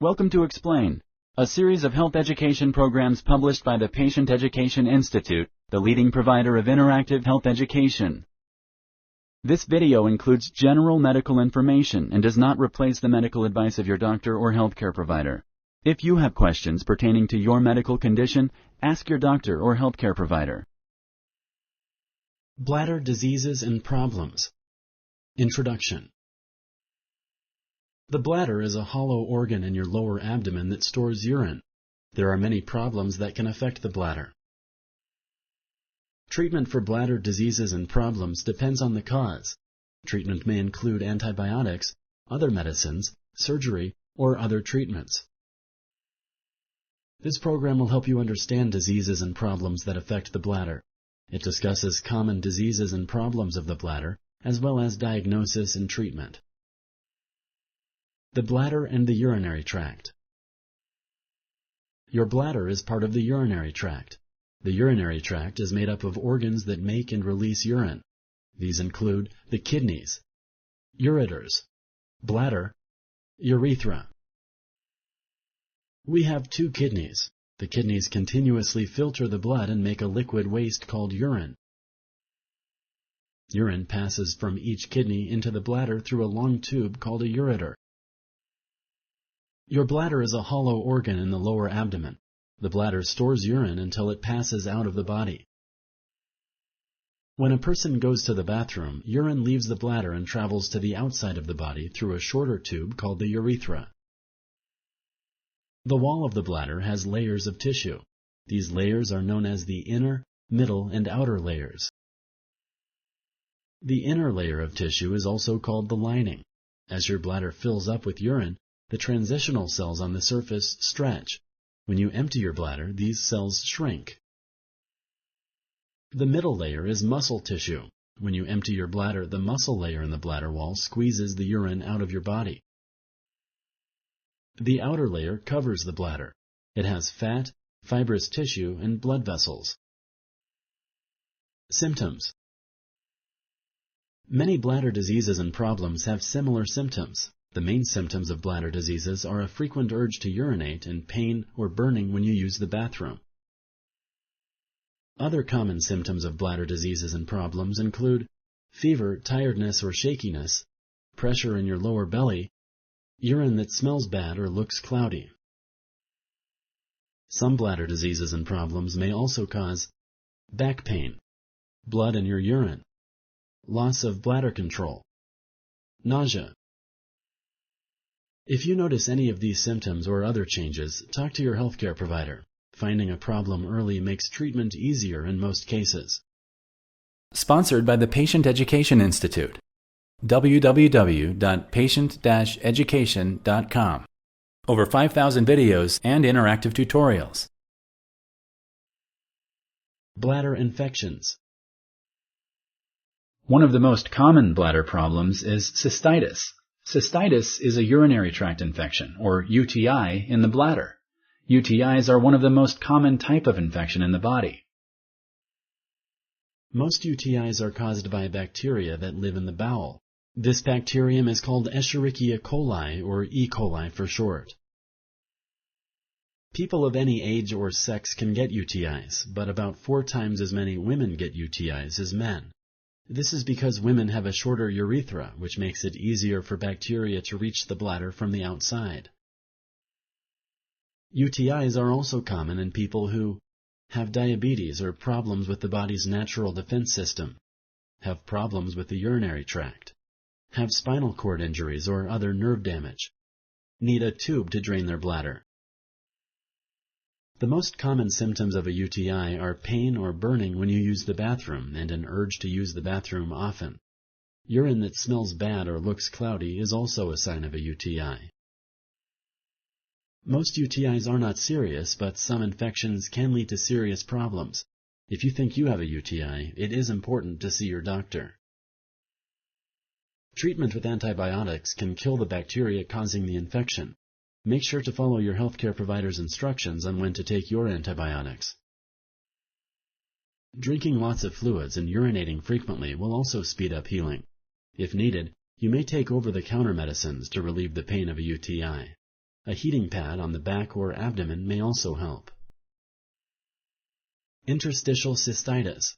Welcome to Explain, a series of health education programs published by the Patient Education Institute, the leading provider of interactive health education. This video includes general medical information and does not replace the medical advice of your doctor or healthcare provider. If you have questions pertaining to your medical condition, ask your doctor or healthcare provider. Bladder Diseases and Problems. Introduction. The bladder is a hollow organ in your lower abdomen that stores urine. There are many problems that can affect the bladder. Treatment for bladder diseases and problems depends on the cause. Treatment may include antibiotics, other medicines, surgery, or other treatments. This program will help you understand diseases and problems that affect the bladder. It discusses common diseases and problems of the bladder, as well as diagnosis and treatment. The bladder and the urinary tract. Your bladder is part of the urinary tract. The urinary tract is made up of organs that make and release urine. These include the kidneys, ureters, bladder, urethra. We have two kidneys. The kidneys continuously filter the blood and make a liquid waste called urine. Urine passes from each kidney into the bladder through a long tube called a ureter. Your bladder is a hollow organ in the lower abdomen. The bladder stores urine until it passes out of the body. When a person goes to the bathroom, urine leaves the bladder and travels to the outside of the body through a shorter tube called the urethra. The wall of the bladder has layers of tissue. These layers are known as the inner, middle, and outer layers. The inner layer of tissue is also called the lining. As your bladder fills up with urine, the transitional cells on the surface stretch. When you empty your bladder, these cells shrink. The middle layer is muscle tissue. When you empty your bladder, the muscle layer in the bladder wall squeezes the urine out of your body. The outer layer covers the bladder. It has fat, fibrous tissue, and blood vessels. Symptoms. Many bladder diseases and problems have similar symptoms. The main symptoms of bladder diseases are a frequent urge to urinate and pain or burning when you use the bathroom. Other common symptoms of bladder diseases and problems include fever, tiredness or shakiness, pressure in your lower belly, urine that smells bad or looks cloudy. Some bladder diseases and problems may also cause back pain, blood in your urine, loss of bladder control, nausea. If you notice any of these symptoms or other changes, talk to your healthcare provider. Finding a problem early makes treatment easier in most cases. Sponsored by the Patient Education Institute. www.patient-education.com. Over 5,000 videos and interactive tutorials. Bladder infections. One of the most common bladder problems is cystitis. Cystitis is a urinary tract infection, or UTI, in the bladder. UTIs are one of the most common type of infection in the body. Most UTIs are caused by bacteria that live in the bowel. This bacterium is called Escherichia coli, or E. coli for short. People of any age or sex can get UTIs, but about 4 times as many women get UTIs as men. This is because women have a shorter urethra, which makes it easier for bacteria to reach the bladder from the outside. UTIs are also common in people who have diabetes or problems with the body's natural defense system, have problems with the urinary tract, have spinal cord injuries or other nerve damage, need a tube to drain their bladder. The most common symptoms of a UTI are pain or burning when you use the bathroom and an urge to use the bathroom often. Urine that smells bad or looks cloudy is also a sign of a UTI. Most UTIs are not serious, but some infections can lead to serious problems. If you think you have a UTI, it is important to see your doctor. Treatment with antibiotics can kill the bacteria causing the infection. Make sure to follow your healthcare provider's instructions on when to take your antibiotics. Drinking lots of fluids and urinating frequently will also speed up healing. If needed, you may take over-the-counter medicines to relieve the pain of a UTI. A heating pad on the back or abdomen may also help. Interstitial cystitis.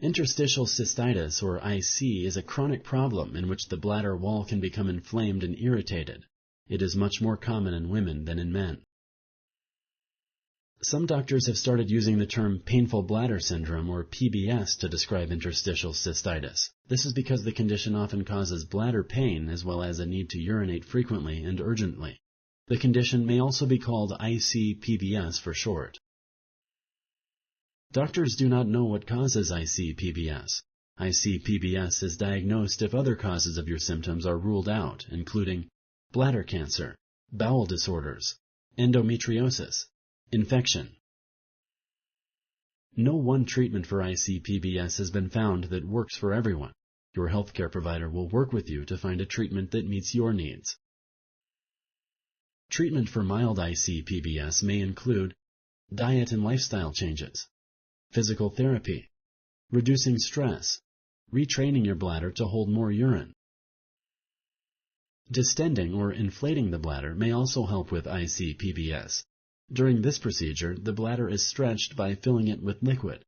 Interstitial cystitis, or IC, is a chronic problem in which the bladder wall can become inflamed and irritated. It is much more common in women than in men. Some doctors have started using the term painful bladder syndrome, or PBS, to describe interstitial cystitis. This is because the condition often causes bladder pain as well as a need to urinate frequently and urgently. The condition may also be called IC-PBS for short. Doctors do not know what causes IC-PBS. IC-PBS is diagnosed if other causes of your symptoms are ruled out, including bladder cancer, bowel disorders, endometriosis, infection. No one treatment for IC-PBS has been found that works for everyone. Your healthcare provider will work with you to find a treatment that meets your needs. Treatment for mild IC-PBS may include diet and lifestyle changes, physical therapy, reducing stress, retraining your bladder to hold more urine. Distending or inflating the bladder may also help with IC-PBS. During this procedure, the bladder is stretched by filling it with liquid.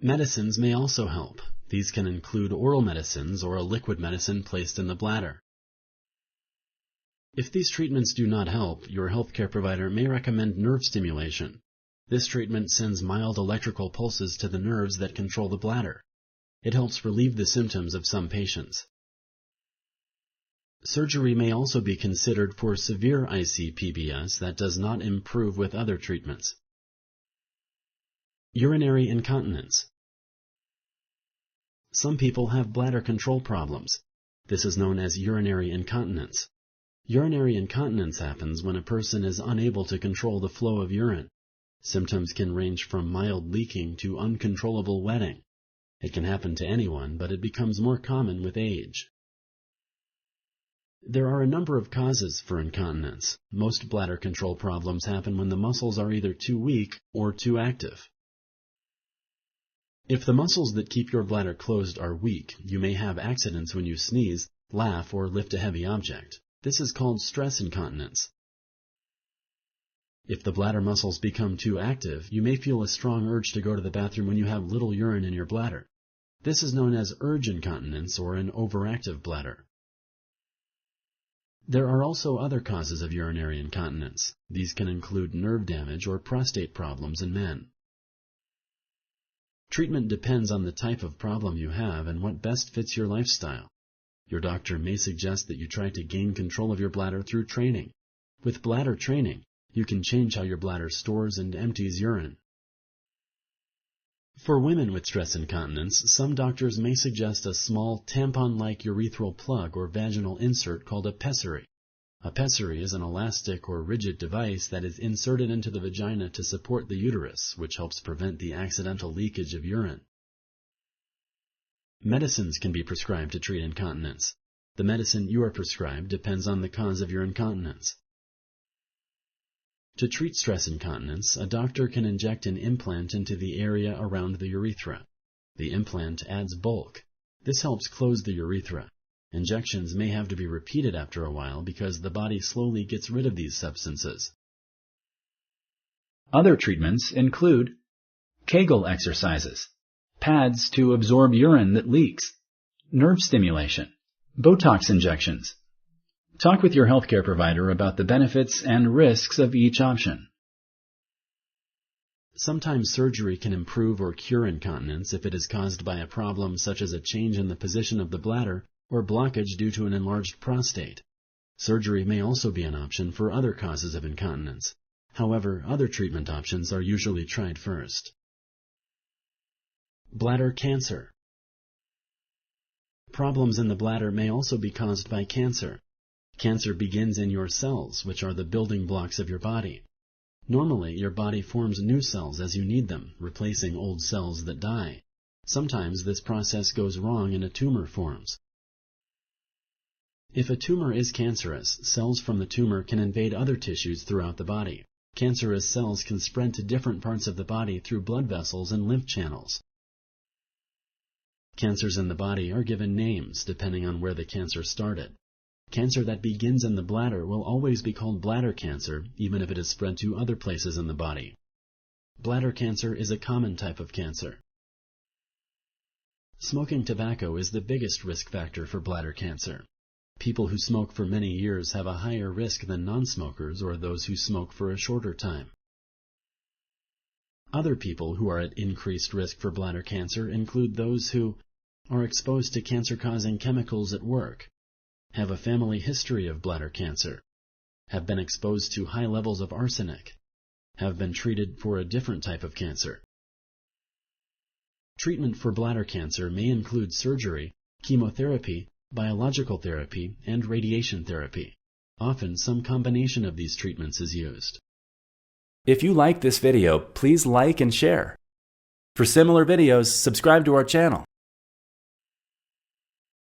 Medicines may also help. These can include oral medicines or a liquid medicine placed in the bladder. If these treatments do not help, your healthcare provider may recommend nerve stimulation. This treatment sends mild electrical pulses to the nerves that control the bladder. It helps relieve the symptoms of some patients. Surgery may also be considered for severe IC-PBS that does not improve with other treatments. Urinary incontinence. Some people have bladder control problems. This is known as urinary incontinence. Urinary incontinence happens when a person is unable to control the flow of urine. Symptoms can range from mild leaking to uncontrollable wetting. It can happen to anyone, but it becomes more common with age. There are a number of causes for incontinence. Most bladder control problems happen when the muscles are either too weak or too active. If the muscles that keep your bladder closed are weak, you may have accidents when you sneeze, laugh, or lift a heavy object. This is called stress incontinence. If the bladder muscles become too active, you may feel a strong urge to go to the bathroom when you have little urine in your bladder. This is known as urge incontinence or an overactive bladder. There are also other causes of urinary incontinence. These can include nerve damage or prostate problems in men. Treatment depends on the type of problem you have and what best fits your lifestyle. Your doctor may suggest that you try to gain control of your bladder through training. With bladder training, you can change how your bladder stores and empties urine. For women with stress incontinence, some doctors may suggest a small tampon-like urethral plug or vaginal insert called a pessary. A pessary is an elastic or rigid device that is inserted into the vagina to support the uterus, which helps prevent the accidental leakage of urine. Medicines can be prescribed to treat incontinence. The medicine you are prescribed depends on the cause of your incontinence. To treat stress incontinence, a doctor can inject an implant into the area around the urethra. The implant adds bulk. This helps close the urethra. Injections may have to be repeated after a while because the body slowly gets rid of these substances. Other treatments include Kegel exercises, pads to absorb urine that leaks, nerve stimulation, Botox injections. Talk with your healthcare provider about the benefits and risks of each option. Sometimes surgery can improve or cure incontinence if it is caused by a problem such as a change in the position of the bladder or blockage due to an enlarged prostate. Surgery may also be an option for other causes of incontinence. However, other treatment options are usually tried first. Bladder cancer. Problems in the bladder may also be caused by cancer. Cancer begins in your cells, which are the building blocks of your body. Normally, your body forms new cells as you need them, replacing old cells that die. Sometimes this process goes wrong and a tumor forms. If a tumor is cancerous, cells from the tumor can invade other tissues throughout the body. Cancerous cells can spread to different parts of the body through blood vessels and lymph channels. Cancers in the body are given names depending on where the cancer started. Cancer that begins in the bladder will always be called bladder cancer, even if it is spread to other places in the body. Bladder cancer is a common type of cancer. Smoking tobacco is the biggest risk factor for bladder cancer. People who smoke for many years have a higher risk than non-smokers or those who smoke for a shorter time. Other people who are at increased risk for bladder cancer include those who are exposed to cancer-causing chemicals at work, have a family history of bladder cancer, have been exposed to high levels of arsenic, have been treated for a different type of cancer. Treatment for bladder cancer may include surgery, chemotherapy, biological therapy, and radiation therapy. Often, some combination of these treatments is used. If you like this video, please like and share. For similar videos, subscribe to our channel.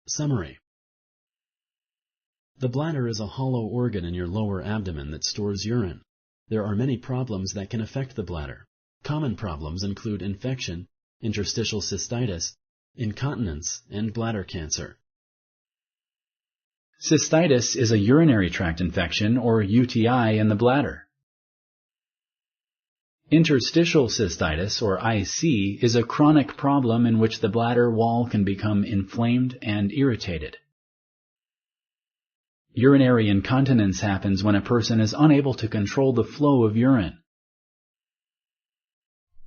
Summary. The bladder is a hollow organ in your lower abdomen that stores urine. There are many problems that can affect the bladder. Common problems include infection, interstitial cystitis, incontinence, and bladder cancer. Cystitis is a urinary tract infection or UTI in the bladder. Interstitial cystitis, or IC, is a chronic problem in which the bladder wall can become inflamed and irritated. Urinary incontinence happens when a person is unable to control the flow of urine.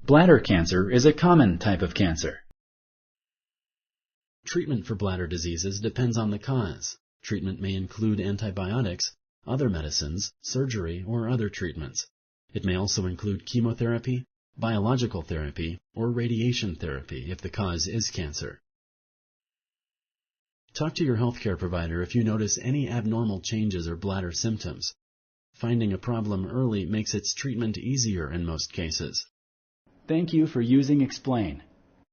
Bladder cancer is a common type of cancer. Treatment for bladder diseases depends on the cause. Treatment may include antibiotics, other medicines, surgery, or other treatments. It may also include chemotherapy, biological therapy, or radiation therapy if the cause is cancer. Talk to your healthcare provider if you notice any abnormal changes or bladder symptoms. Finding a problem early makes its treatment easier in most cases. Thank you for using Explain.